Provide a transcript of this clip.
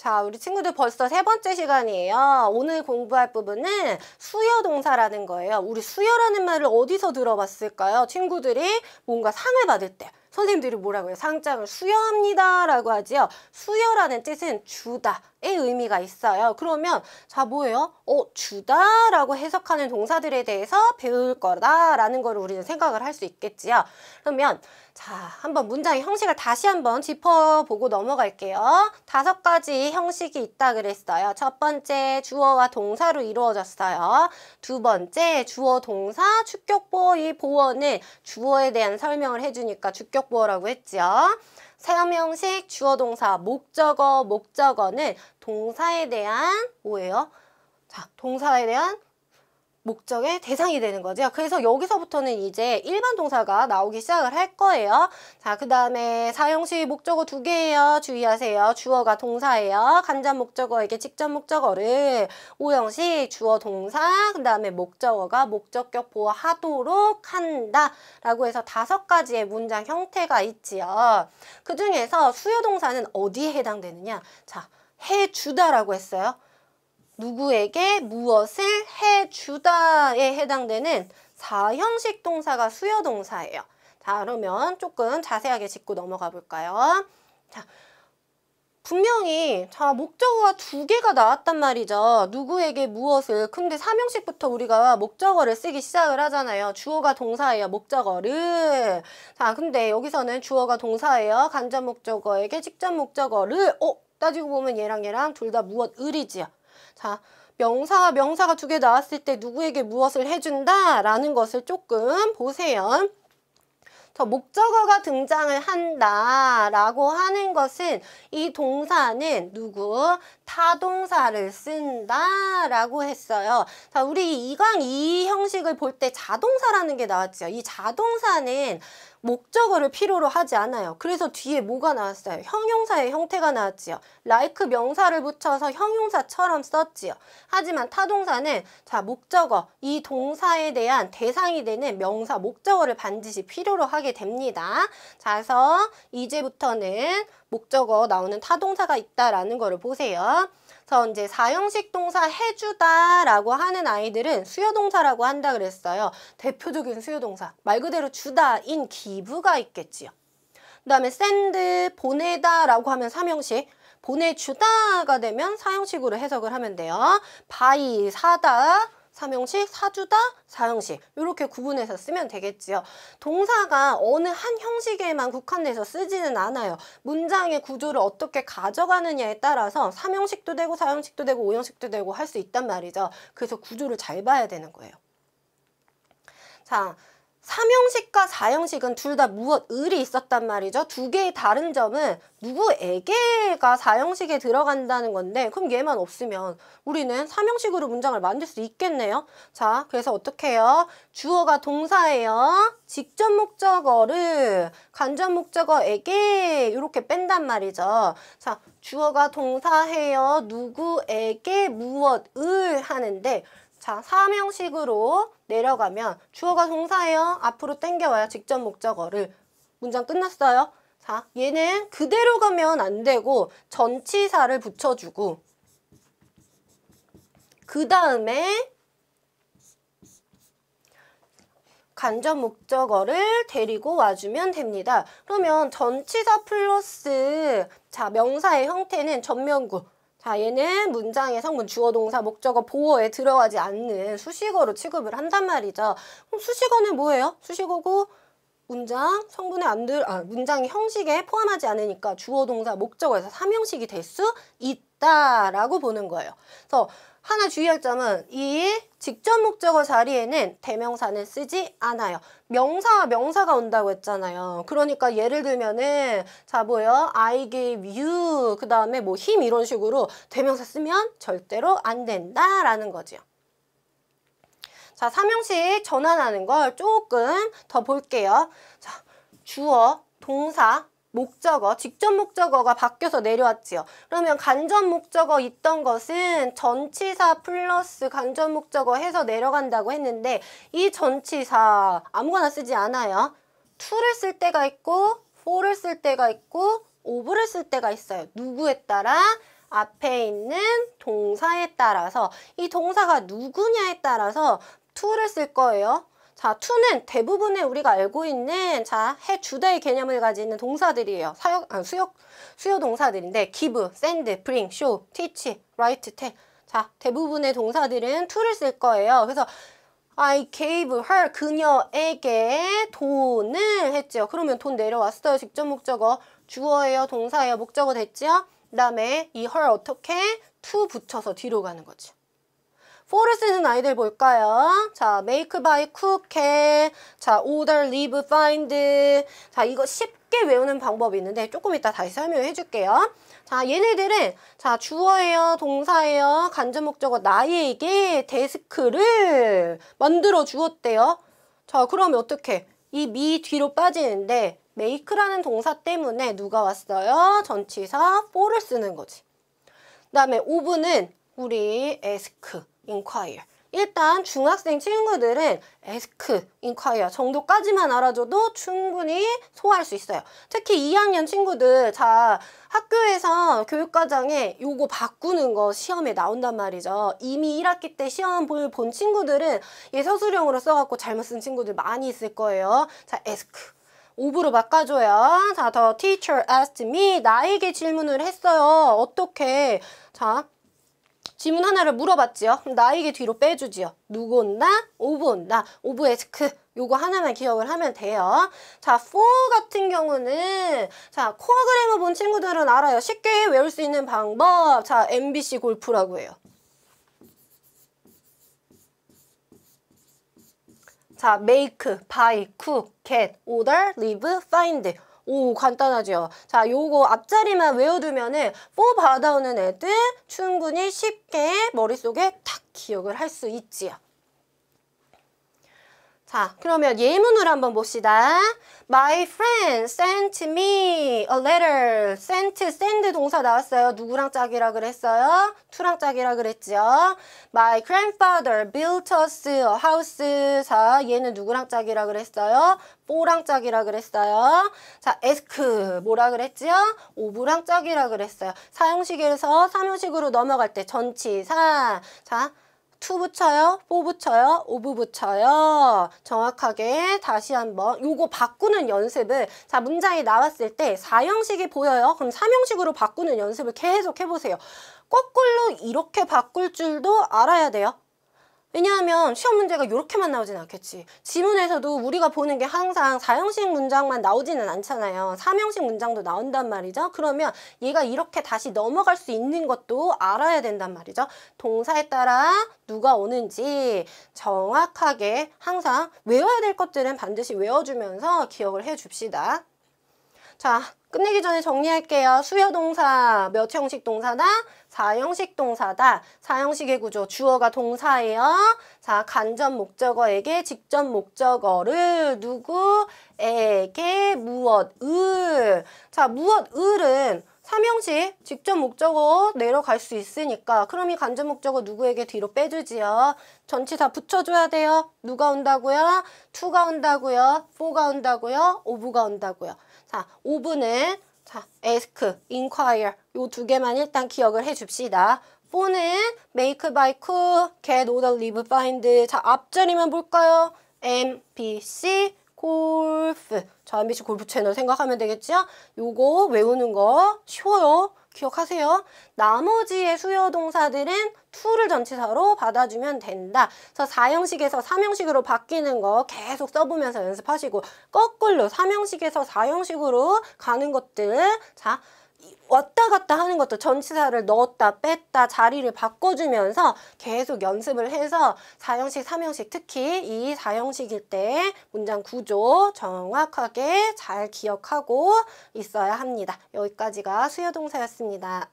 자, 우리 친구들 벌써 세 번째 시간이에요. 오늘 공부할 부분은 수여 동사라는 거예요. 우리 수여라는 말을 어디서 들어봤을까요? 친구들이 뭔가 상을 받을 때 선생님들이 뭐라고 해요? 상장을 수여합니다 라고 하지요. 수여라는 뜻은 주다의 의미가 있어요. 그러면 자 뭐예요? 주다 라고 해석하는 동사들에 대해서 배울 거다라는 거를 우리는 생각을 할 수 있겠지요. 그러면 자 한번 문장의 형식을 다시 한번 짚어보고 넘어갈게요. 5가지 형식이 있다 그랬어요. 첫 번째 주어와 동사로 이루어졌어요. 두 번째 주어 동사 주격보어. 이 보어는 주어에 대한 설명을 해주니까 주격보어라고 했죠. 사용형식 주어 동사 목적어. 목적어는 동사에 대한 뭐예요? 자, 동사에 대한 목적의 대상이 되는 거죠. 그래서 여기서부터는 이제 일반 동사가 나오기 시작을 할 거예요. 자, 그 다음에 사용식 목적어 2개예요. 주의하세요. 주어가 동사예요. 간접 목적어에게 직접 목적어를. 오형식 주어 동사, 그 다음에 목적어가 목적격 보호하도록 한다 라고 해서 5가지의 문장 형태가 있지요. 그 중에서 수요 동사는 어디에 해당되느냐? 자, 해주다라고 했어요. 누구에게 무엇을 해주다에 해당되는 4형식 동사가 수요 동사예요. 자, 그러면 조금 자세하게 짚고 넘어가 볼까요? 자, 분명히 목적어가 2개가 나왔단 말이죠. 누구에게 무엇을. 근데 3형식부터 우리가 목적어를 쓰기 시작을 하잖아요. 주어가 동사예요. 목적어를. 자, 근데 여기서는 주어가 동사예요. 간접 목적어에게 직접 목적어를. 따지고 보면 얘랑 둘 다 무엇을이지요. 자, 명사와 명사가 2개 나왔을 때 누구에게 무엇을 해준다 라는 것을 조금 보세요. 자, 목적어가 등장을 한다 라고 하는 것은 이 동사는 누구? 타동사를 쓴다 라고 했어요. 자, 우리 2강 2 형식을 볼 때 자동사라는 게 나왔죠. 이 자동사는 목적어를 필요로 하지 않아요. 그래서 뒤에 뭐가 나왔어요? 형용사의 형태가 나왔지요. like 명사를 붙여서 형용사처럼 썼지요. 하지만 타동사는 자 목적어, 이 동사에 대한 대상이 되는 명사, 목적어를 반드시 필요로 하게 됩니다. 자, 그래서 이제부터는 목적어 나오는 타동사가 있다라는 거를 보세요. 그래서 이제 4형식 동사 해주다 라고 하는 아이들은 수요동사라고 한다 그랬어요. 대표적인 수요동사 말 그대로 주다인 기부가 있겠지요. 그 다음에 send 보내다 라고 하면 3형식, 보내주다가 되면 4형식으로 해석을 하면 돼요. buy 사다 3형식, 사주다 4형식 이렇게 구분해서 쓰면 되겠지요. 동사가 어느 한 형식에만 국한돼서 쓰지는 않아요. 문장의 구조를 어떻게 가져가느냐에 따라서 3형식도 되고 4형식도 되고 5형식도 되고 할 수 있단 말이죠. 그래서 구조를 잘 봐야 되는 거예요. 자, 3형식과 4형식은 둘 다 무엇을이 있었단 말이죠. 2개의 다른 점은 누구에게가 4형식에 들어간다는 건데 그럼 얘만 없으면 우리는 3형식으로 문장을 만들 수 있겠네요. 자, 그래서 어떻게 해요? 주어가 동사예요. 직접 목적어를 간접 목적어에게 이렇게 뺀단 말이죠. 자, 주어가 동사해요. 누구에게 무엇을 하는데 자, 3형식으로 내려가면 주어가 동사예요. 앞으로 당겨와요. 직접 목적어를. 문장 끝났어요. 자, 얘는 그대로 가면 안 되고 전치사를 붙여주고 그 다음에 간접 목적어를 데리고 와주면 됩니다. 그러면 전치사 플러스 자 명사의 형태는 전면구. 자, 얘는 문장의 성분, 주어, 동사, 목적어, 보어에 들어가지 않는 수식어로 취급을 한단 말이죠. 그럼 수식어는 뭐예요? 수식어고 문장 성분에 문장의 형식에 포함하지 않으니까 주어, 동사, 목적어에서 3형식이 될 수 있다라고 보는 거예요. 그래서 하나 주의할 점은 이 직접 목적어 자리에는 대명사는 쓰지 않아요. 명사와 명사가 온다고 했잖아요. 그러니까 예를 들면은 자 뭐예요? I give you 그 다음에 뭐 him 이런 식으로 대명사 쓰면 절대로 안 된다라는 거죠. 자, 3형식 전환하는 걸 조금 더 볼게요. 자, 주어, 동사, 목적어, 직접 목적어가 바뀌어서 내려왔지요. 그러면 간접 목적어 있던 것은 전치사 플러스 간접 목적어 해서 내려간다고 했는데 이 전치사 아무거나 쓰지 않아요. to를 쓸 때가 있고 for를 쓸 때가 있고 of를 쓸 때가 있어요. 누구에 따라? 앞에 있는 동사에 따라서 이 동사가 누구냐에 따라서 to를 쓸 거예요. 자, to는 대부분의 우리가 알고 있는 해주다의 개념을 가지는 동사들이에요. 수요 동사들인데 give, send, bring, show, teach, write, tell. 자, 대부분의 동사들은 to를 쓸 거예요. 그래서 I gave her, 그녀에게 돈을 했죠. 그러면 돈 내려왔어요. 직접 목적어. 주어예요, 동사예요, 목적어 됐죠? 그 다음에 이 her 어떻게? to 붙여서 뒤로 가는 거죠. for를 쓰는 아이들 볼까요? 자, make, buy, cook, 해. 자, order, leave, find. 자, 이거 쉽게 외우는 방법이 있는데 조금 이따 다시 설명해 줄게요. 자, 얘네들은 자, 주어예요, 동사예요, 간접 목적어 나에게 데스크를 만들어 주었대요. 자, 그러면 어떻게? 이 me 뒤로 빠지는데 make라는 동사 때문에 누가 왔어요? 전치사 for를 쓰는 거지. 그 다음에 of는 우리 ask, inquire. 일단 중학생 친구들은 ask, inquire 정도까지만 알아줘도 충분히 소화할 수 있어요. 특히 2학년 친구들, 자, 학교에서 교육과정에 요거 바꾸는 거 시험에 나온단 말이죠. 이미 1학기 때 시험 본 친구들은 얘 서술형으로 써갖고 잘못 쓴 친구들 많이 있을 거예요. 자, ask. of로 바꿔줘요. 자, the teacher asked me. 나에게 질문을 했어요. 어떻게? 자, 질문 하나를 물어봤지요. 그럼 나에게 뒤로 빼주지요. 누구 온다? of 온다. of ask. 요거 하나만 기억을 하면 돼요. 자, for 같은 경우는 자, 코어 그래머 본 친구들은 알아요. 쉽게 외울 수 있는 방법. 자, MBC 골프라고 해요. 자, make, buy, cook, get, order, leave, find. 오, 간단하죠. 자, 요거 앞자리만 외워두면은 for 받아오는 애들 충분히 쉽게 머릿속에 탁 기억을 할 수 있지요. 자, 그러면 예문을 한번 봅시다. My friend sent me a letter. send 동사 나왔어요. 누구랑 짝이라 그랬어요? to랑 짝이라 그랬죠. My grandfather built us a house. 자, 얘는 누구랑 짝이라 그랬어요? for랑 짝이라 그랬어요. 자, ask 뭐라 그랬죠? of랑 짝이라 그랬어요. 사형식에서 삼형식으로 넘어갈 때 전치사. 자, to 붙여요, for 붙여요, of 붙여요. 정확하게 다시 한번 요거 바꾸는 연습을 자, 문장이 나왔을 때 4형식이 보여요. 그럼 3형식으로 바꾸는 연습을 계속 해보세요. 거꾸로 이렇게 바꿀 줄도 알아야 돼요. 왜냐하면 시험 문제가 이렇게만 나오진 않겠지. 지문에서도 우리가 보는 게 항상 4형식 문장만 나오지는 않잖아요. 3형식 문장도 나온단 말이죠. 그러면 얘가 이렇게 다시 넘어갈 수 있는 것도 알아야 된단 말이죠. 동사에 따라 누가 오는지 정확하게 항상 외워야 될 것들은 반드시 외워주면서 기억을 해줍시다. 자, 끝내기 전에 정리할게요. 수요동사 몇 형식 동사다? 4형식 동사다. 4형식의 구조. 주어가 동사예요. 자, 간접 목적어에게 직접 목적어를 누구에게 무엇을. 자, 무엇을은 3형식 직접 목적어 내려갈 수 있으니까 그럼 이 간접 목적어 누구에게 뒤로 빼주지요. 전치사 붙여줘야 돼요. 누가 온다고요? to가 온다고요? for가 온다고요? of가 온다고요. 자, of는 자, ask, inquire 요 두 개만 일단 기억을 해줍시다. for는 make, buy, cook, get, order, leave, find. 자, 앞자리만 볼까요? MBC 골프. 자, MBC 골프 채널 생각하면 되겠죠? 요거 외우는 거 쉬워요. 기억하세요. 나머지의 수요 동사들은 to를 전치사로 받아주면 된다. 그래서 4형식에서 3형식으로 바뀌는 거 계속 써보면서 연습하시고 거꾸로 3형식에서 4형식으로 가는 것들 자 왔다 갔다 하는 것도 전치사를 넣었다 뺐다 자리를 바꿔주면서 계속 연습을 해서 4형식, 3형식 특히 이 4형식일 때 문장 구조 정확하게 잘 기억하고 있어야 합니다. 여기까지가 수요동사였습니다.